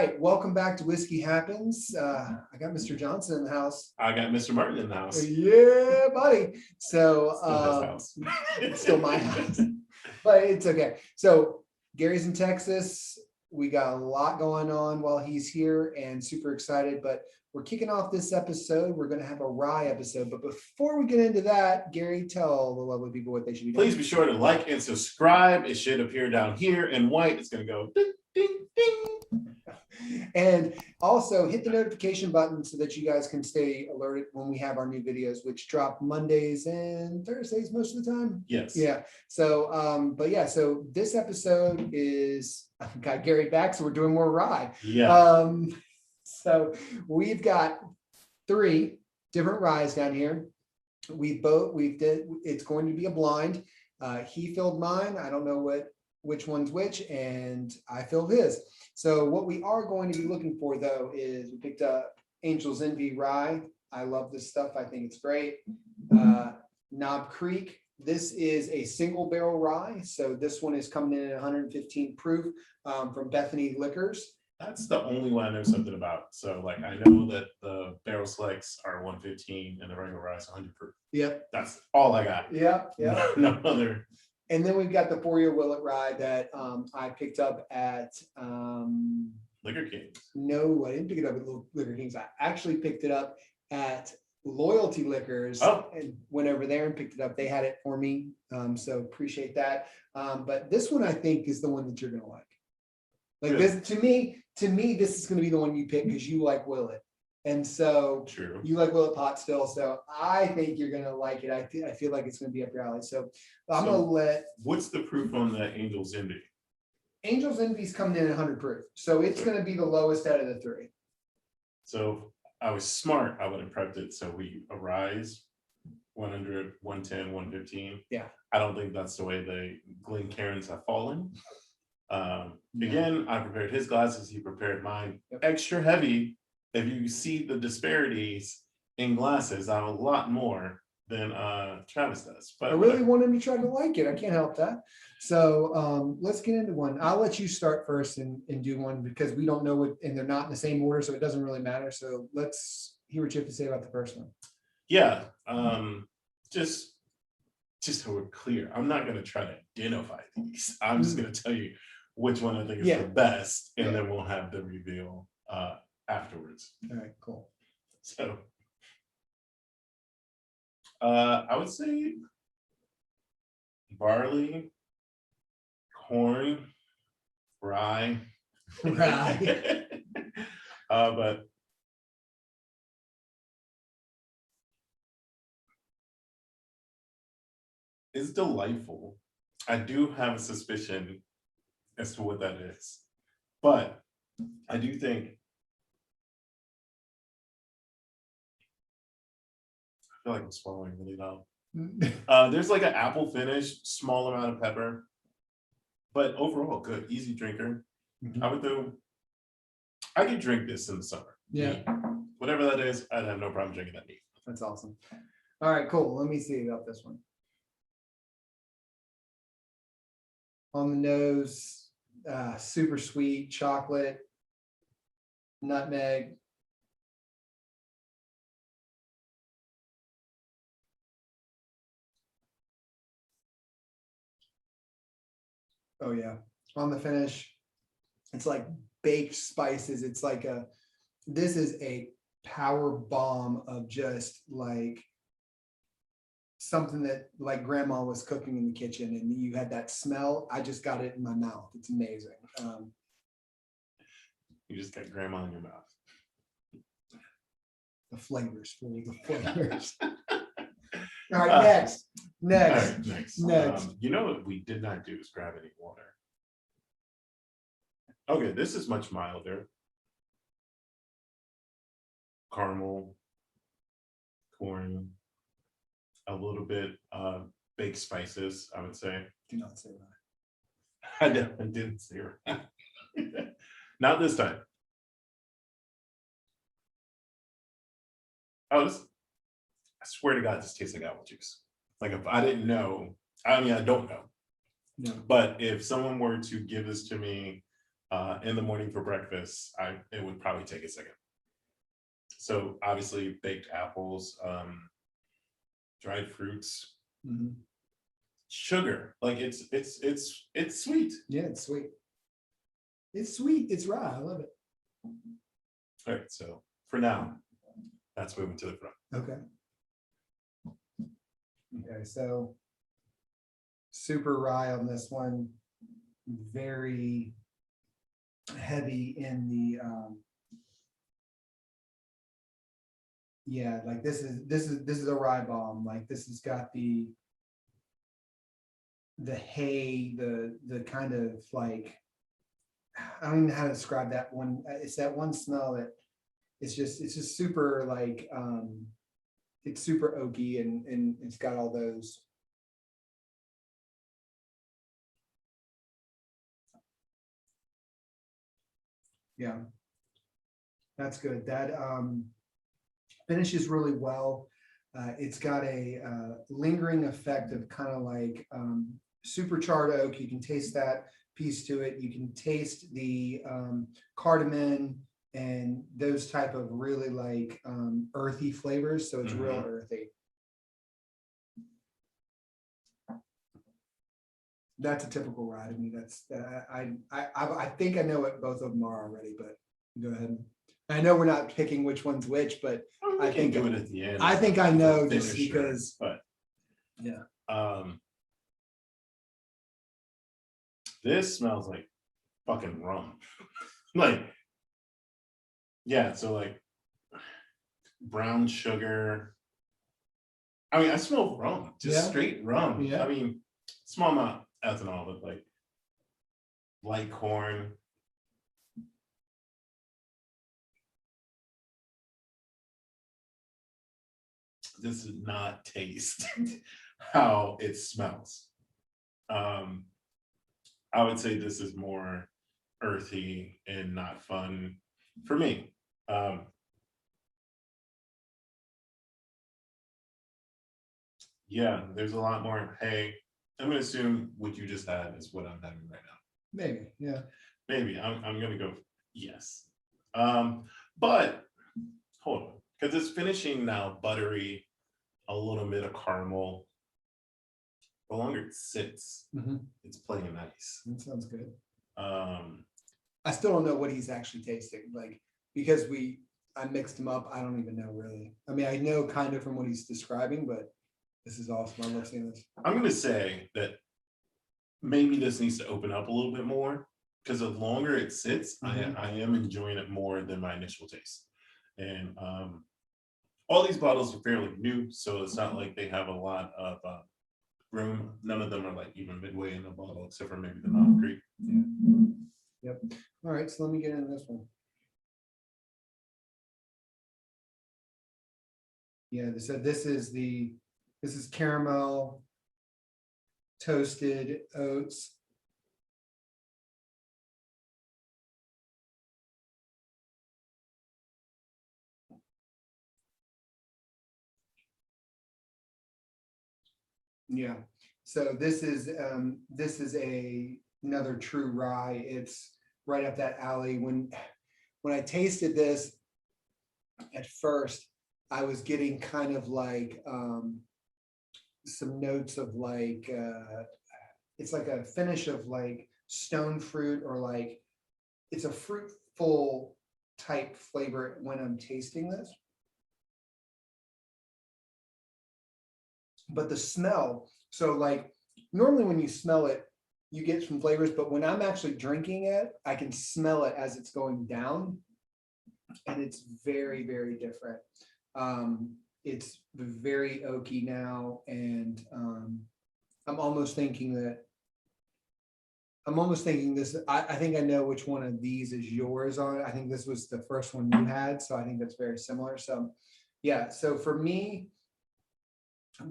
right, welcome back to Whiskey Happens. I got Mr. Johnson in the house. I got Mr. Martin in the house. Yeah, buddy. So Still his house. it's still my house, but it's okay. So Gary's in Texas. We got a lot going on while he's here and super excited, but we're kicking off this episode. We're going to have a rye episode, but before we get into that, Gary, tell the lovely people what they should be doing. Please be sure to like and subscribe. It should appear down here in white. It's going to go ding, ding, ding. And also hit the notification button so that you guys can stay alerted when we have our new videos, which drop Mondays and Thursdays most of the time. Yes. Yeah. So, but yeah, so this episode is got Gary back, so we're doing more rye. Yeah. So we've got 3 different ryes down here. It's going to be a blind. He filled mine. I don't know which one's which, and I filled his. So what we are going to be looking for though is we picked up Angel's Envy rye. I love this stuff. I think it's great. Knob Creek. This is a single barrel rye. So this one is coming in at 115 proof from Bethany Liquors. That's the only one I know something about. So like I know that the barrel selects are 115 and the regular rye is 100 proof. Yep. That's all I got. Yep. Yep. No other. And then we've got the 4-year Willet Rye that I picked up at Liquor Kings. no, I didn't pick it up at Liquor Kings. I actually picked it up at Loyalty Liquors and went over there and picked it up. They had it for me. So appreciate that. But this one I think is the one that you're gonna like. Like this to me, this is gonna be the one you pick because you like Willet. And so True. You like Willet Pot still. So I think you're gonna like it. I feel like it's gonna be up your alley. So I'm gonna let. What's the proof on the Angel's Envy? Angel's Envy's coming in at 100 proof. So it's gonna be the lowest out of the 3. So I was smart. I would have prepped it so we arise 100, 110, 115. Yeah. I don't think that's the way the Glencairns have fallen. Again, I prepared his glasses. He prepared mine. Yep. Extra heavy. If you see the disparities in glasses, I'm a lot more than Travis does. But I really want him to try to like it. I can't help that. So let's get into one. I'll let you start first and do one because we don't know what, and they're not in the same order, so it doesn't really matter. So let's hear what you have to say about the first one. Yeah. Just so we're clear, I'm not going to try to identify these. I'm just going to tell you which one I think is the best, and then we'll have the reveal afterwards. All right, cool. So I would say barley, corn, rye. Rye. But it's delightful. I do have a suspicion as to what that is, but I do think I feel like I'm swallowing really loud. There's like an apple finish, small amount of pepper, but overall good, easy drinker. Mhm. I could drink this in the summer. Yeah. Whatever that is, I'd have no problem drinking that neat. That's awesome. All right, cool. Let me see about this one. On the nose, super sweet, chocolate, nutmeg. Oh yeah. On the finish, it's like baked spices. It's like this is a power bomb of just like something that like grandma was cooking in the kitchen and you had that smell. I just got it in my mouth. It's amazing. You just got grandma in your mouth. The flavors. All right, next. You know what we did not do is grab any water. Okay, this is much milder. Caramel, corn, a little bit baked spices, I would say. Do not say that. I didn't say right. Not this time. I swear to God, this tastes like apple juice. Like if I didn't know, I mean, I don't know. No. But if someone were to give this to me In the morning for breakfast, it would probably take a second. So obviously baked apples, dried fruits, sugar. Like it's sweet. Yeah, it's sweet. It's sweet. It's rye. I love it. All right, so for now, that's moving to the front. Okay. Okay, so super rye on this one. Very heavy in the yeah, like this is a rye bomb. Like this has got the hay, the kind of like, I don't even know how to describe that one. It's that one smell that it's just super like it's super oaky and it's got all those. Yeah, that's good. That finishes really well. It's got a lingering effect of kind of like super charred oak. You can taste that piece to it. You can taste the cardamom and those type of really like earthy flavors. So it's real earthy. That's a typical rye to me. That's I think I know what both of them are already, but go ahead. I know we're not picking which one's which, but I think do it at the end. I think I know just finisher, because. But yeah. This smells like fucking rum. Like, yeah, so like brown sugar. I mean, I smell rum, just straight rum. Yeah. I mean, small amount ethanol, but like light corn. This does not taste how it smells. I would say this is more earthy and not fun for me. Yeah, there's a lot more. Hey, I'm gonna assume what you just had is what I'm having right now. Maybe, yeah. Maybe I'm gonna go yes. But hold on, because it's finishing now buttery, a little bit of caramel. The longer it sits, it's playing nice. That sounds good. I still don't know what he's actually tasting, like because I mixed him up. I don't even know really. I mean, I know kind of from what he's describing, but this is awesome. I love seeing this. I'm gonna say that maybe this needs to open up a little bit more because the longer it sits, I am enjoying it more than my initial taste. And all these bottles are fairly new, so it's not like they have a lot of room. None of them are like even midway in the bottle, except for maybe the Knob Creek. Yeah. Yep. All right, so let me get into this one. Yeah, so this is caramel toasted oats. Yeah, so this is another true rye. It's right up that alley. When I tasted this at first, I was getting kind of like some notes of like it's like a finish of like stone fruit, or like it's a fruitful type flavor when I'm tasting this. But the smell, so like normally when you smell it, you get some flavors, but when I'm actually drinking it, I can smell it as it's going down, and it's very, very different. It's very oaky now, and I'm almost thinking this. I think I know which one of these is yours on it. I think this was the first one you had, so I think that's very similar. So, yeah. So for me,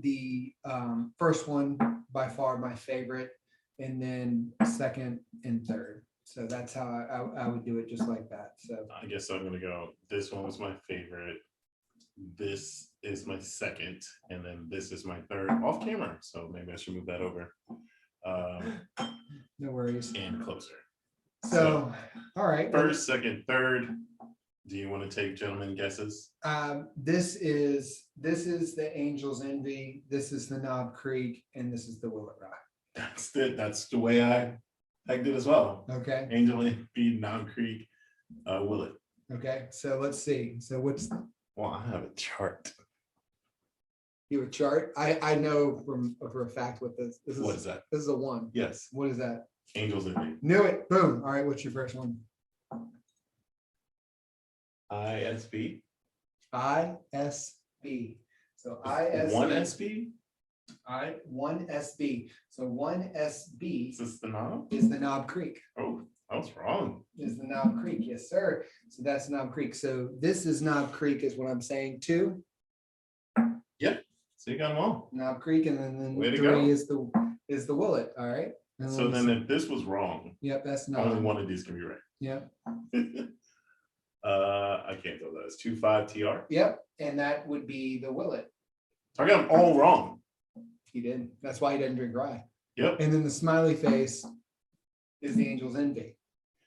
the first one by far my favorite, and then second and third. So that's how I would do it, just like that. So I guess I'm gonna go. This one was my favorite. This is my second, and then this is my third off camera. So maybe I should move that over. No worries. And closer. So, all right. First, second, third. Do you want to take gentlemen guesses? This is the Angel's Envy. This is the Knob Creek, and this is the Willet Rye. That's the way I pegged it as well. Okay. Angel Envy, Knob Creek, Willet. Okay. So let's see. So what's Well, I have a chart. you have a chart? I know for a fact what this is. What is that? This is a 1. Yes, What is that? Angel's Envy. Knew it. Boom. All right. What's your first one? ISB. ISB. So ISB. One SB. One SB. So one SB Is this the knob? is the Knob Creek. Oh, I was wrong. Is the Knob Creek. Yes, sir. So that's Knob Creek. So this is Knob Creek is what I'm saying. 2. So you got them all. Knob Creek, and then Way to 3 go. is the Willet. All right. And So then if this was wrong, yep, that's only Knob. one of these can be right. Yep. I can't tell that. It's 2.5 TR. Yep. And that would be the Willet. So I got them all wrong. He did. That's why he doesn't drink rye. Yep. And then the smiley face is the Angel's Envy.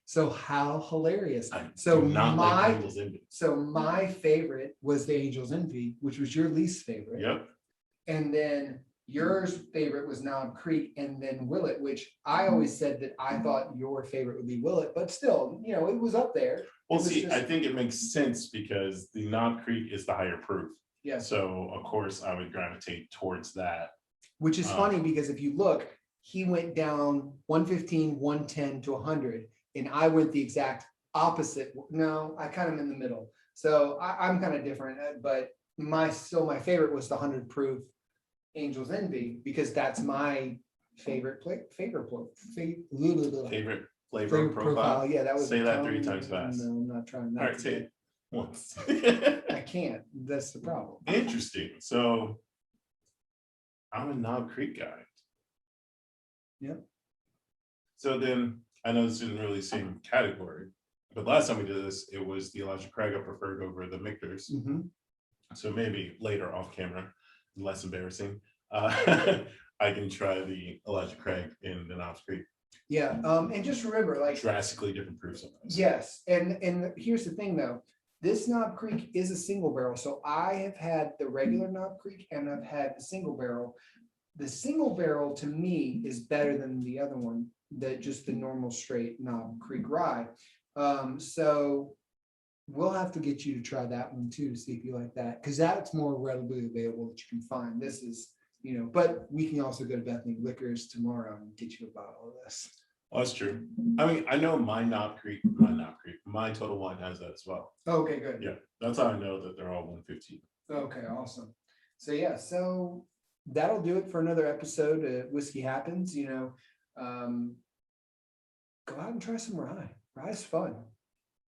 So how hilarious. I So do not like my Angel's Envy. so my favorite was the Angel's Envy, which was your least favorite. Yep. And then yours favorite was Knob Creek, and then Willet, which I always said that I thought your favorite would be Willet, but still, it was up there. Well, It was see, just- I think it makes sense because the Knob Creek is the higher proof. Yes, So of course I would gravitate towards that. which is funny because if you look, he went down 115, 110 to 100, and I went the exact opposite. No, I kind of in the middle. So I'm kind of different, but my favorite was the 100 proof Angel's Envy because that's my favorite flavor profile. Yeah, that was Say that 3 times fast. No, I'm not trying. All right, say it once. I can't. That's the problem. Interesting. So I'm a Knob Creek guy. Yep. So then I know this isn't really the same category, but last time we did this, it was the Elijah Craig I preferred over the Michters. Mhm. So maybe later off camera, less embarrassing. I can try the Elijah Craig in the Knob Creek. Yeah. And just remember, like, Drastically different proofs on this. yes, and here's the thing though, this Knob Creek is a single barrel. So I have had the regular Knob Creek and I've had the single barrel. The single barrel to me is better than the other one, just the normal straight Knob Creek rye. So we'll have to get you to try that one too, to see if you like that, because that's more readily available that you can find. This is, but we can also go to Bethany Liquors tomorrow and get you a bottle of this. Well, that's true. I mean, I know my Total Wine has that as well. Okay, good. Yeah, that's how I know that they're all 115. Okay, awesome. So yeah, so that'll do it for another episode of Whiskey Happens. Go out and try some rye. Rye's fun.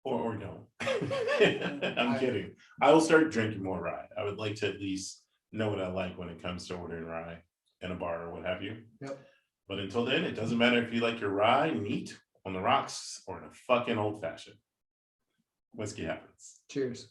Or no. I'm kidding. I will start drinking more rye. I would like to at least know what I like when it comes to ordering rye in a bar or what have you. Yep. But until then, it doesn't matter if you like your rye neat on the rocks or in a fucking old fashioned. Whiskey happens. Cheers.